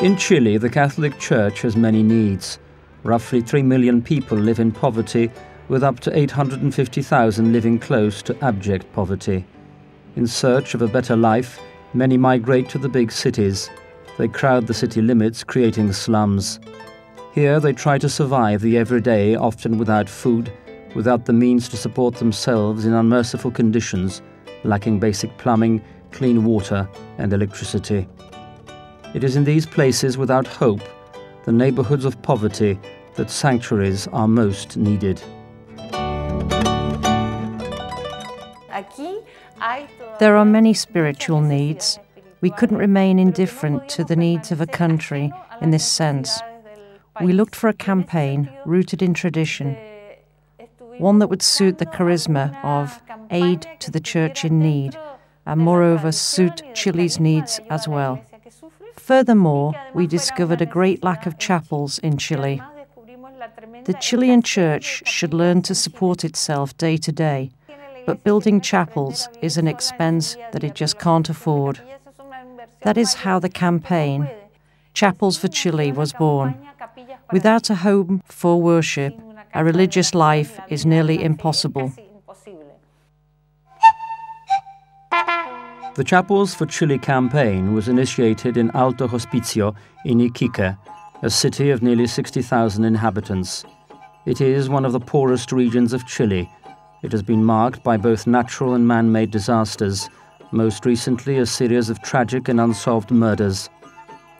In Chile, the Catholic Church has many needs. Roughly 3 million people live in poverty, with up to 850,000 living close to abject poverty. In search of a better life, many migrate to the big cities. They crowd the city limits, creating slums. Here they try to survive the everyday, often without food, without the means to support themselves in unmerciful conditions, lacking basic plumbing, clean water and electricity. It is in these places without hope, the neighbourhoods of poverty, that sanctuaries are most needed. There are many spiritual needs. We couldn't remain indifferent to the needs of a country in this sense. We looked for a campaign rooted in tradition, one that would suit the charisma of aid to the church in need, and moreover suit Chile's needs as well. Furthermore, we discovered a great lack of chapels in Chile. The Chilean church should learn to support itself day to day, but building chapels is an expense that it just can't afford. That is how the campaign, Chapels for Chile, was born. Without a home for worship, a religious life is nearly impossible. The Chapels for Chile campaign was initiated in Alto Hospicio in Iquique, a city of nearly 60,000 inhabitants. It is one of the poorest regions of Chile. It has been marked by both natural and man-made disasters, most recently a series of tragic and unsolved murders.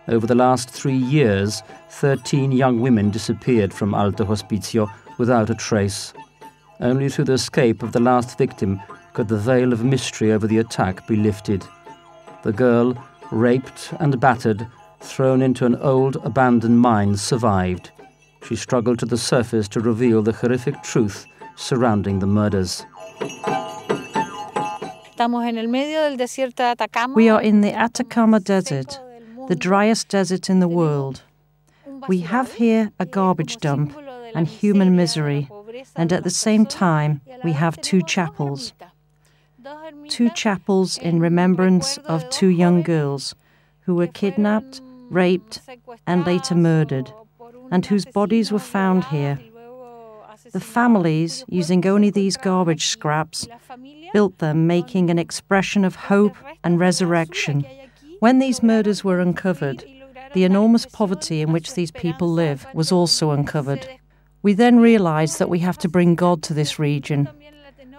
Over the last 3 years, 13 young women disappeared from Alto Hospicio without a trace. Only through the escape of the last victim could the veil of mystery over the attack be lifted. The girl, raped and battered, thrown into an old abandoned mine, survived. She struggled to the surface to reveal the horrific truth surrounding the murders. We are in the Atacama Desert, the driest desert in the world. We have here a garbage dump and human misery, and at the same time we have 2 chapels. 2 chapels in remembrance of 2 young girls who were kidnapped, raped and later murdered, and whose bodies were found here. The families, using only these garbage scraps, built them, making an expression of hope and resurrection. When these murders were uncovered, the enormous poverty in which these people live was also uncovered. We then realized that we have to bring God to this region.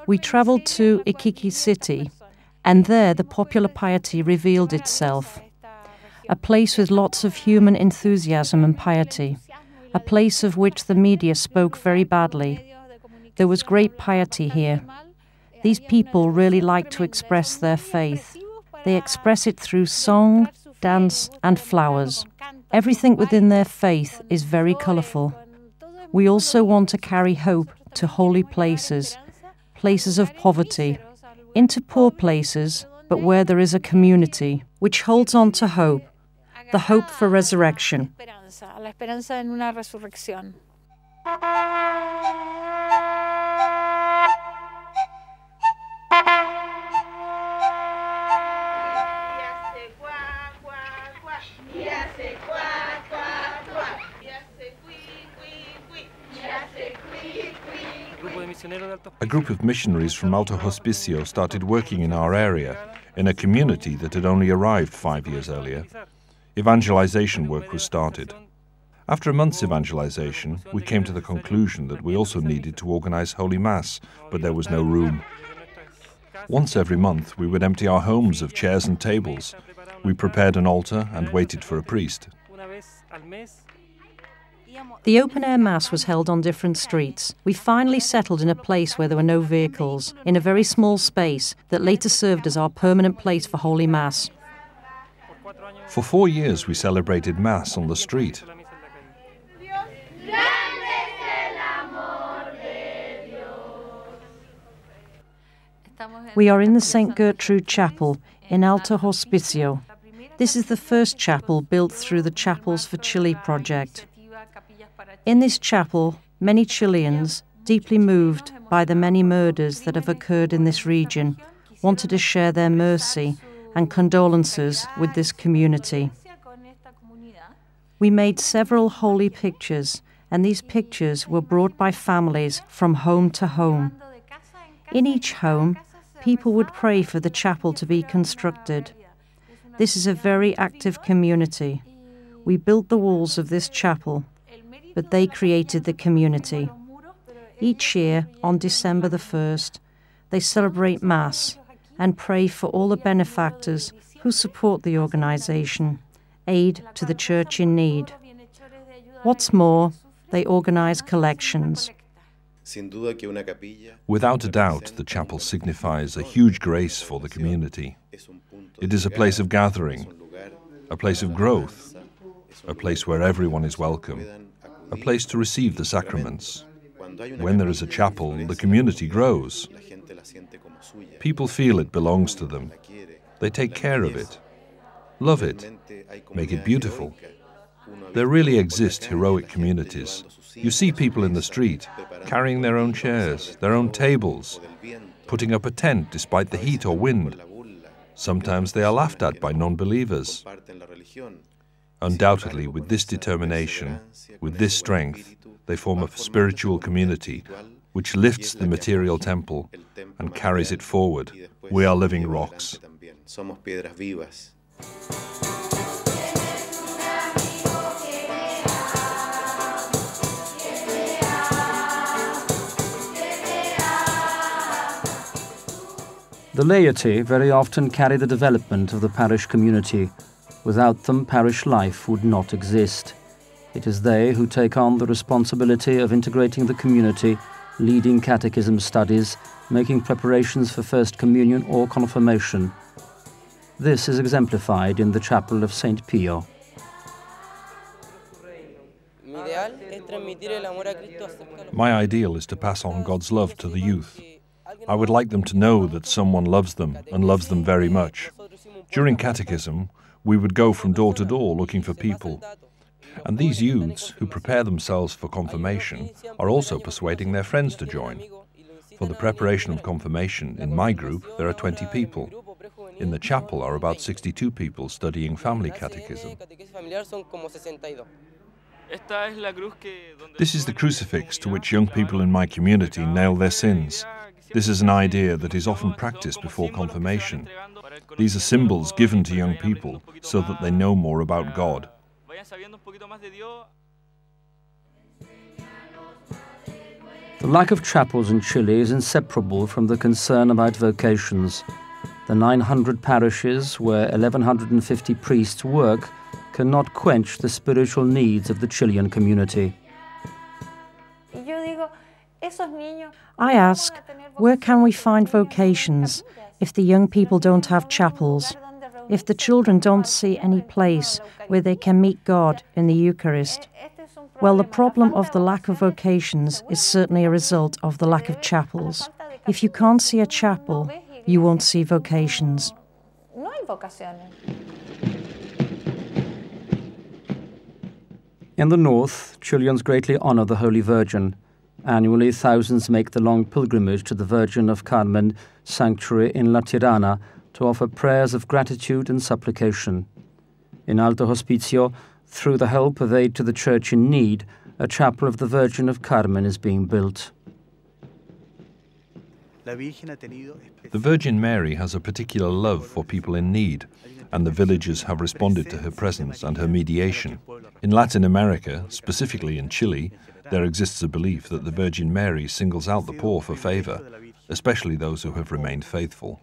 We traveled to Iquique city, and there the popular piety revealed itself. A place with lots of human enthusiasm and piety, a place of which the media spoke very badly. There was great piety here. These people really like to express their faith. They express it through song, dance and flowers. Everything within their faith is very colourful. We also want to carry hope to holy places, places of poverty, into poor places, but where there is a community which holds on to hope, the hope for resurrection. A group of missionaries from Alto Hospicio started working in our area, in a community that had only arrived 5 years earlier. Evangelization work was started. After a month's evangelization, we came to the conclusion that we also needed to organize Holy Mass, but there was no room. Once every month, we would empty our homes of chairs and tables. We prepared an altar and waited for a priest. The open-air Mass was held on different streets. We finally settled in a place where there were no vehicles, in a very small space that later served as our permanent place for Holy Mass. For 4 years, we celebrated Mass on the street. We are in the St. Gertrude Chapel in Alto Hospicio. This is the first chapel built through the Chapels for Chile project. In this chapel, many Chileans, deeply moved by the many murders that have occurred in this region, wanted to share their mercy and condolences with this community. We made several holy pictures, and these pictures were brought by families from home to home. In each home, people would pray for the chapel to be constructed. This is a very active community. We built the walls of this chapel, but they created the community. Each year, on December the 1st, they celebrate Mass and pray for all the benefactors who support the organization, aid to the church in need. What's more, they organize collections. Without a doubt, the chapel signifies a huge grace for the community. It is a place of gathering, a place of growth, a place where everyone is welcome, a place to receive the sacraments. When there is a chapel, the community grows. People feel it belongs to them. They take care of it, love it, make it beautiful. There really exist heroic communities. You see people in the street carrying their own chairs, their own tables, putting up a tent despite the heat or wind. Sometimes they are laughed at by non-believers. Undoubtedly, with this determination, with this strength, they form a spiritual community which lifts the material temple and carries it forward. We are living rocks. The laity very often carry the development of the parish community. Without them, parish life would not exist. It is they who take on the responsibility of integrating the community, leading catechism studies, making preparations for First Communion or confirmation. This is exemplified in the chapel of St. Pio. My ideal is to pass on God's love to the youth. I would like them to know that someone loves them and loves them very much. During catechism, we would go from door to door looking for people. And these youths, who prepare themselves for confirmation, are also persuading their friends to join. For the preparation of confirmation, in my group, there are 20 people. In the chapel are about 62 people studying family catechism. This is the crucifix to which young people in my community nail their sins. This is an idea that is often practiced before confirmation. These are symbols given to young people so that they know more about God. The lack of chapels in Chile is inseparable from the concern about vocations. The 900 parishes where 1,150 priests work cannot quench the spiritual needs of the Chilean community. I ask, where can we find vocations if the young people don't have chapels, if the children don't see any place where they can meet God in the Eucharist? Well, the problem of the lack of vocations is certainly a result of the lack of chapels. If you can't see a chapel, you won't see vocations. In the north, Chileans greatly honor the Holy Virgin. Annually, thousands make the long pilgrimage to the Virgin of Carmen sanctuary in La Tirana to offer prayers of gratitude and supplication. In Alto Hospicio, through the help of aid to the church in need, a chapel of the Virgin of Carmen is being built. The Virgin Mary has a particular love for people in need, and the villagers have responded to her presence and her mediation. In Latin America, specifically in Chile, there exists a belief that the Virgin Mary singles out the poor for favor, especially those who have remained faithful.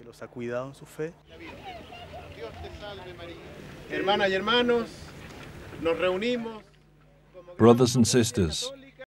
Brothers and sisters,